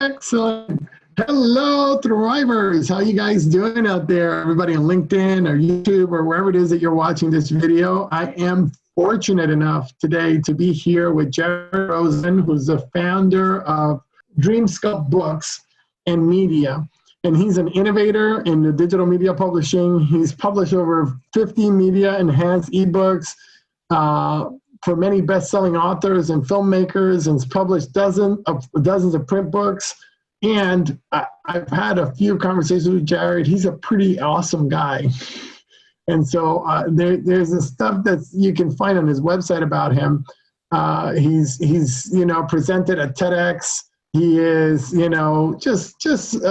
Excellent. Hello, Thrivers. How you guys doing out there? Everybody on LinkedIn or YouTube or wherever it is that you're watching this video. I am fortunate enough today to be here with Jared Rosen, who's the founder of Dream Sculpt Books and Media. And he's an innovator in the digital media publishing. He's published over 50 media-enhanced ebooks for many best-selling authors and filmmakers, and has published dozens of print books. And I've had a few conversations with Jared. He's a pretty awesome guy. And so there's this stuff that you can find on his website about him. He's presented at TEDx. He is, just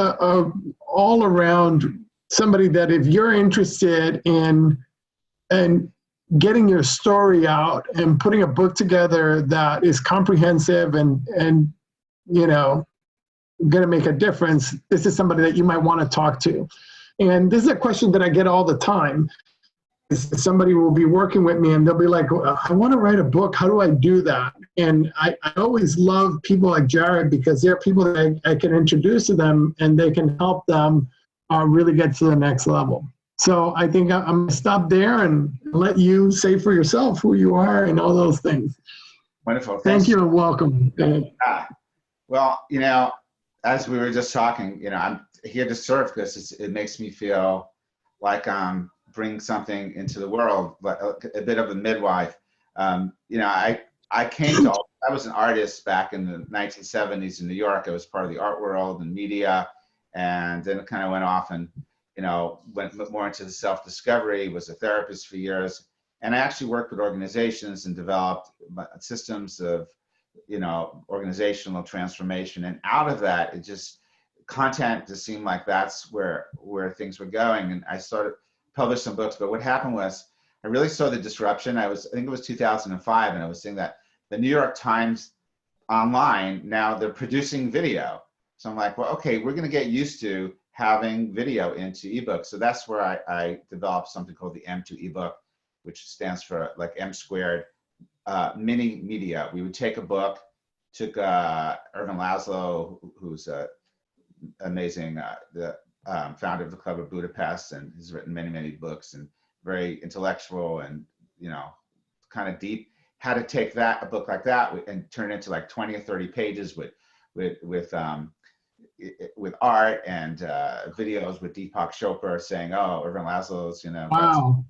all around somebody that if you're interested in getting your story out and putting a book together that is comprehensive and going to make a difference, this is somebody that you might want to talk to. And this is a question that I get all the time. Somebody will be working with me and they'll be like, I want to write a book. How do I do that? And I always love people like Jared because they're people that I can introduce to them and they can help them really get to the next level. So I think I'm going to stop there and let you say for yourself who you are and all those things. Wonderful. Thank you and welcome. Well, as we were just talking, I'm here to serve because it makes me feel like I'm bringing something into the world, like a bit of a midwife. I was an artist back in the 1970s in New York. I was part of the art world and media, and then it kind of went off and, went more into the self-discovery, was a therapist for years. And I actually worked with organizations and developed systems of, organizational transformation. And out of that, content just seemed like that's where things were going. And I started published some books, but what happened was I really saw the disruption. I think it was 2005, and I was seeing that the New York Times online, now they're producing video. So I'm like, well, okay, we're going to get used to having video into ebooks. So that's where I developed something called the M2 ebook, which stands for like M squared, mini media. We would take a book, took Irvin Laszlo, who's amazing, the founder of the Club of Budapest, and he's written many, many books and very intellectual and, kind of deep. How to take a book like that and turn it into like 20 or 30 pages with art and videos with Deepak Chopra saying, oh, Irvin Laszlo's, Wow.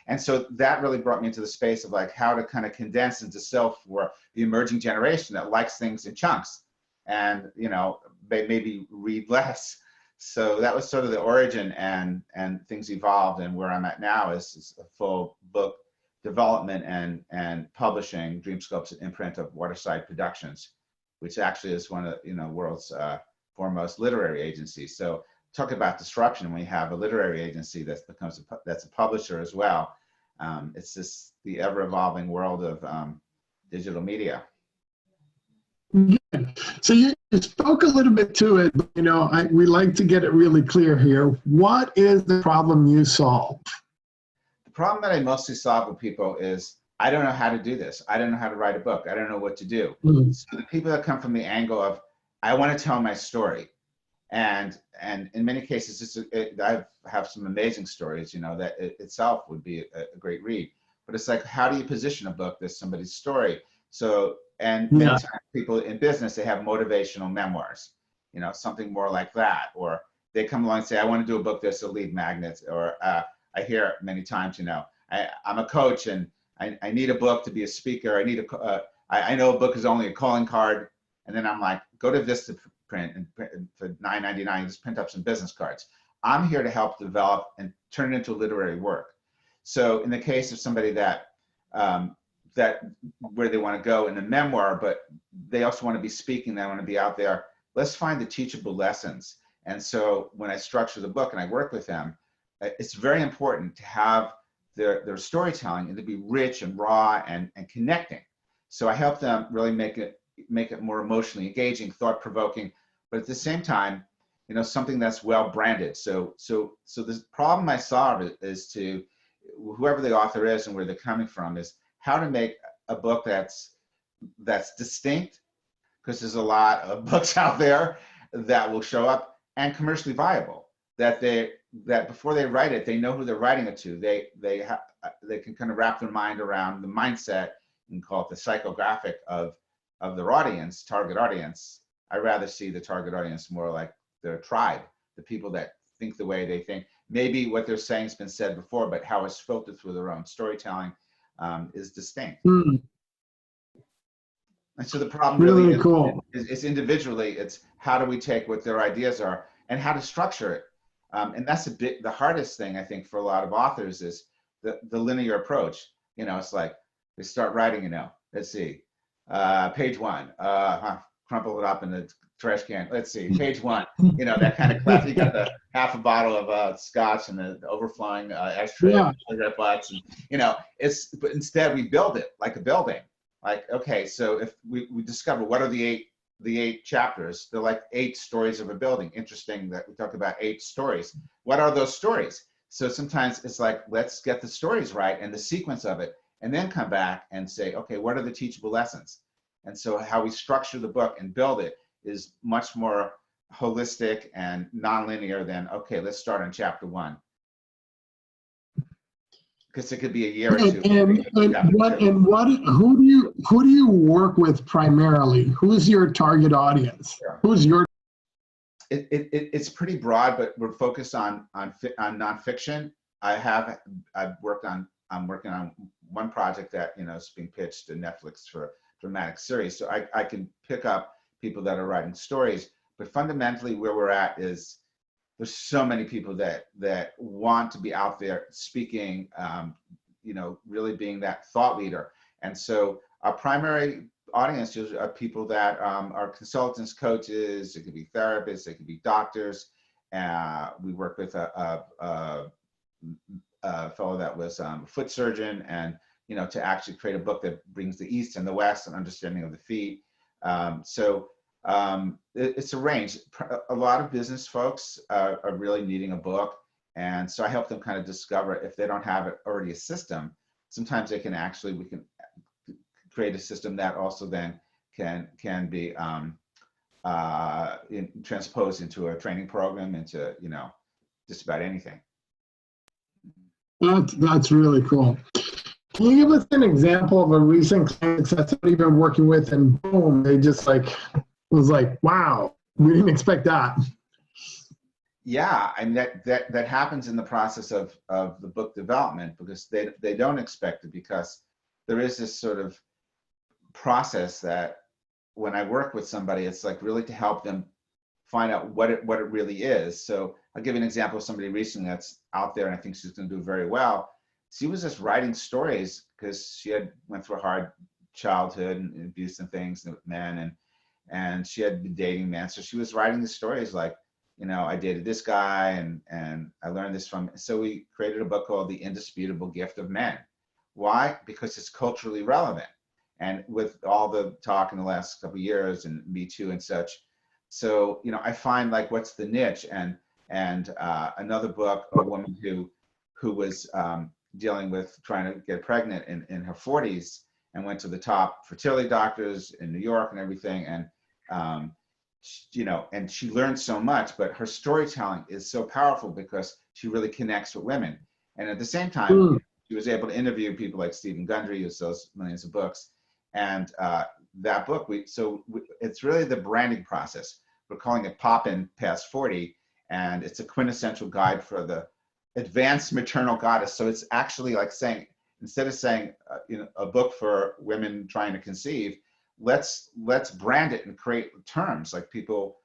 And so that really brought me into the space of like how to kind of condense into self for the emerging generation that likes things in chunks and, maybe read less. So that was sort of the origin, and things evolved, and where I'm at now is a full book development and publishing. Dream Sculpt's an imprint of Waterside Productions, which actually is one of the world's foremost literary agencies. So talk about disruption when you have a literary agency that's a publisher as well. It's just the ever-evolving world of digital media. So you spoke a little bit to it, but we like to get it really clear here. What is the problem you solve? The problem that I mostly solve with people is I don't know how to do this. I don't know how to write a book. I don't know what to do. Mm-hmm. So the people that come from the angle of I want to tell my story, and in many cases I have some amazing stories. That itself would be a great read. But it's like, how do you position a book that's somebody's story? So. And many times people in business, they have motivational memoirs, something more like that. Or they come along and say, I want to do a book that's a lead magnet. Or I hear many times, I'm a coach and I need a book to be a speaker. I know a book is only a calling card. And then I'm like, go to Vistaprint and for $9.99, just print up some business cards. I'm here to help develop and turn it into literary work. So in the case of somebody that where they want to go in the memoir, but they also want to be speaking, they want to be out there. Let's find the teachable lessons. And so when I structure the book and I work with them, it's very important to have their storytelling and to be rich and raw and connecting. So I help them really make it more emotionally engaging, thought-provoking, but at the same time, something that's well branded. So the problem I solve is to whoever the author is and where they're coming from is how to make a book that's distinct, because there's a lot of books out there, that will show up, and commercially viable, that before they write it, they know who they're writing it to. They can kind of wrap their mind around the mindset and call it the psychographic of their audience, target audience. I rather see the target audience more like their tribe, the people that think the way they think. Maybe what they're saying has been said before, but how it's filtered through their own storytelling is distinct. And so the problem really is individually, it's how do we take what their ideas are and how to structure it. And that's the hardest thing, I think, for a lot of authors is the linear approach. You know, it's like they start writing, you know, let's see, page 1, crumple it up in the trash can. Let's see, page 1, you know, that kind of class. You got the half a bottle of scotch and the overflowing ashtray of cigarette butts, and you know, but instead we build it like a building. Like, okay, so if we discover what are the eight chapters, they're like 8 stories of a building. Interesting that we talk about 8 stories. What are those stories? So sometimes it's like, let's get the stories right and the sequence of it, and then come back and say, okay, what are the teachable lessons? And so how we structure the book and build it is much more holistic and nonlinear than, okay, let's start on chapter 1. Because it could be a year or two. Who do you work with primarily? Who's your target audience? Sure. Who's your? It's pretty broad, but we're focused on nonfiction. I'm working on one project that, you know, is being pitched to Netflix for a dramatic series. So I can pick up people that are writing stories, but fundamentally where we're at is there's so many people that want to be out there speaking, you know, really being that thought leader. And so our primary audience are people that are consultants, coaches. It could be therapists, it could be doctors. We work with a fellow that was a foot surgeon, and you know, to actually create a book that brings the East and the West and understanding of the feet. It's a range. A lot of business folks are really needing a book, and so I help them kind of discover, if they don't have already a system, sometimes we can create a system that also then can be transposed into a training program, into, you know, just about anything. That's really cool. Can you give us an example of a recent client success that you've been working with, and boom, they just was like, wow, we didn't expect that. Yeah, and that happens in the process of the book development, because they don't expect it, because there is this sort of process that when I work with somebody, it's like really to help them find out what it really is. So I'll give you an example of somebody recently that's out there, and I think she's going to do very well. She was just writing stories because she went through a hard childhood and abuse and things with men, and she had been dating men. So she was writing the stories like, you know, I dated this guy and I learned this from. So we created a book called The Indisputable Gift of Men. Why? Because it's culturally relevant. And with all the talk in the last couple of years and Me Too and such. So, you know, I find like, what's the niche? And another book, a woman who was dealing with trying to get pregnant in her 40s, and went to the top fertility doctors in New York and everything. And, you know, and she learned so much, but her storytelling is so powerful because she really connects with women. And at the same time, she was able to interview people like Stephen Gundry, who sells millions of books. And that book, it's really the branding process. We're calling it Poppin' Past 40. And it's a quintessential guide for the advanced maternal goddess. So it's actually like saying, instead of saying, you know, a book for women trying to conceive, let's brand it and create terms like people,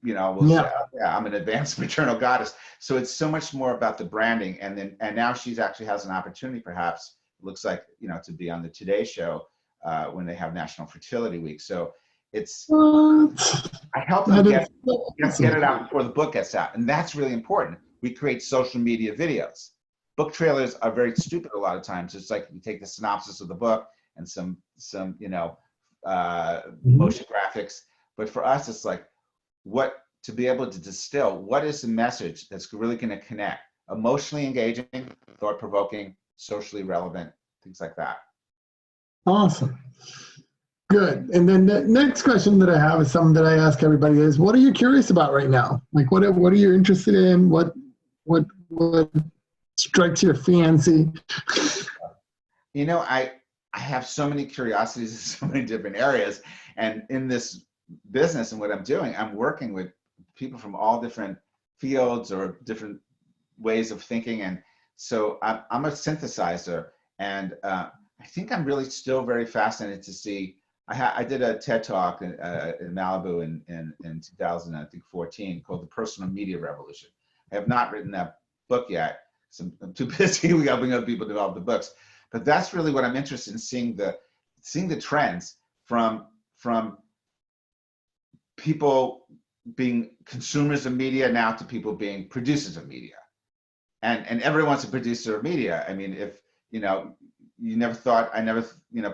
you know, will say, oh, yeah, I'm an advanced maternal goddess. So it's so much more about the branding. And now she's actually has an opportunity, perhaps, it looks like, you know, to be on the Today Show when they have National Fertility Week. So it's, I help them get it out before the book gets out. And that's really important. We create social media videos. Book trailers are very stupid a lot of times. It's like you take the synopsis of the book and some you know, motion graphics. But for us, it's like, to be able to distill, what is the message that's really going to connect? Emotionally engaging, thought-provoking, socially relevant, things like that. Awesome. Good. And then the next question that I have is something that I ask everybody is, what are you curious about right now? Like, what are you interested in? What strikes your fancy? You know, I have so many curiosities in so many different areas, and in this business and what I'm doing, I'm working with people from all different fields or different ways of thinking, and so I'm a synthesizer, and I think I'm really still very fascinated to see. I did a TED talk in Malibu in 2014 called The Personal Media Revolution. I have not written that book yet. So I'm too busy. We helping other people develop the books. But that's really what I'm interested in, seeing the trends from people being consumers of media now to people being producers of media. And everyone's a producer of media. I mean, if you never thought,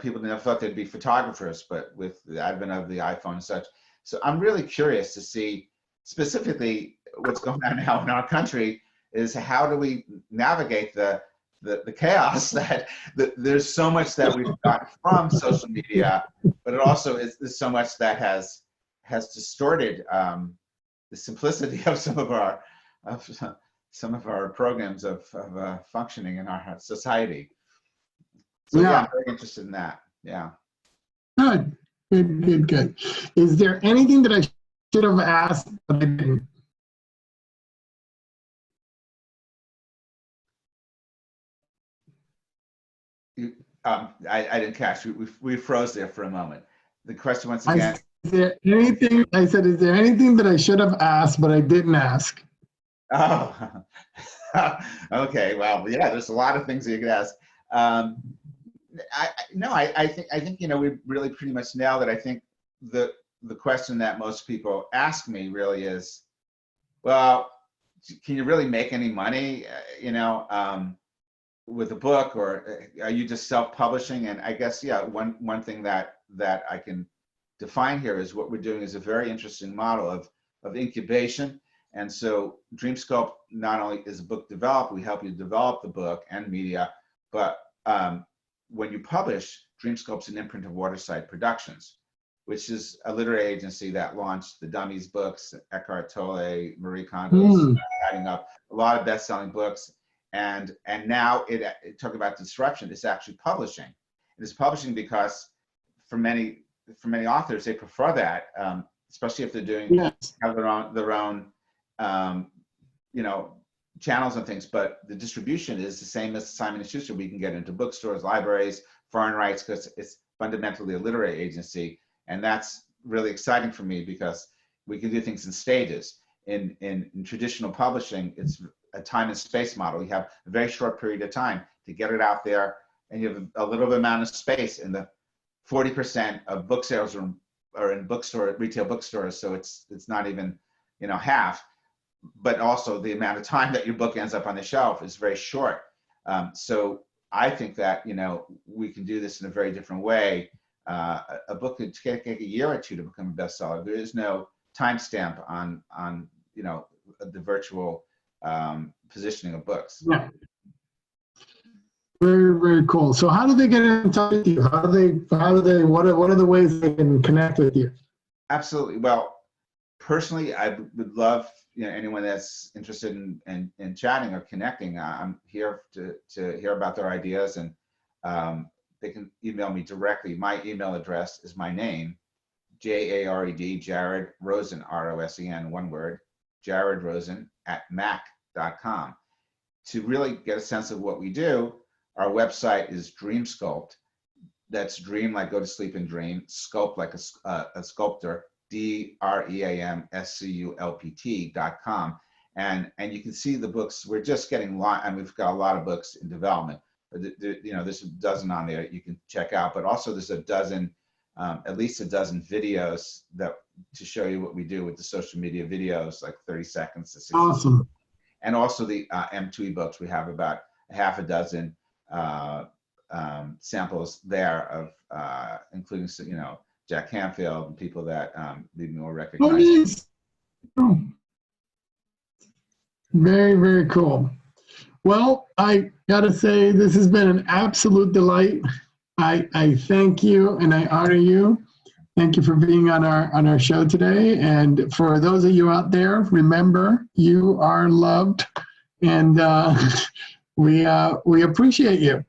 people never thought they'd be photographers, but with the advent of the iPhone and such. So I'm really curious to see specifically what's going on now in our country is how do we navigate the chaos that there's so much that we've got from social media, but it also is there's so much that has distorted the simplicity of some of our programs of functioning in our society. So yeah, I'm very interested in that. Yeah. Good. Is there anything that I should have asked but I didn't? I didn't catch. We froze there for a moment. The question once again. Is there anything that I should have asked but I didn't ask? Oh, okay. Well, yeah. There's a lot of things that you could ask. I think we really pretty much nailed it. I think the question that most people ask me really is, well, can you really make any money? With a book, or are you just self-publishing? And I guess, yeah, one thing that I can define here is what we're doing is a very interesting model of incubation. And so DreamSculpt not only is a book developer, we help you develop the book and media, but when you publish, DreamSculpt's an imprint of Waterside Productions, which is a literary agency that launched the Dummies books, Eckhart Tolle, Marie Kondo's adding up a lot of best-selling books. And now it talk about disruption. It's actually publishing. It is publishing because for many authors, they prefer that, especially if they're doing have their own channels and things. But the distribution is the same as Simon & Schuster. We can get into bookstores, libraries, foreign rights, because it's fundamentally a literary agency, and that's really exciting for me because we can do things in stages. In traditional publishing, it's a time and space model. You have a very short period of time to get it out there, and you have a little bit amount of space. And the 40% of book sales are in retail bookstores, so it's not even half. But also the amount of time that your book ends up on the shelf is very short. So I think that we can do this in a very different way. A book could take a year or two to become a bestseller. There is no timestamp on the virtual positioning of books. Yeah. Very, very cool. So how do they get in touch with you? What are the ways they can connect with you? Absolutely. Well, personally, I would love anyone that's interested in chatting or connecting. I'm here to hear about their ideas, and they can email me directly. My email address is my name, Jared, Jared Rosen, Rosen, one word, jaredrosen @mac.com. To really get a sense of what we do, our website is DreamSculpt. That's dream like go to sleep and dream, sculpt like a sculptor, DREAMSCULPT.com. And you can see the books. We're just getting and we've got a lot of books in development. There's a dozen on there you can check out, but also there's at least a dozen videos to show you what we do with the social media videos, like 30 seconds to 60 seconds. Awesome. And also the M2E books. We have about a half a dozen samples there of, including Jack Canfield and people that leave me more recognized. Oh, very, very cool. Well, I gotta say this has been an absolute delight. I thank you and I honor you. Thank you for being on our show today. And for those of you out there, remember, you are loved, and we appreciate you.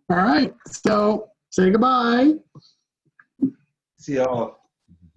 All right, so say goodbye. See y'all.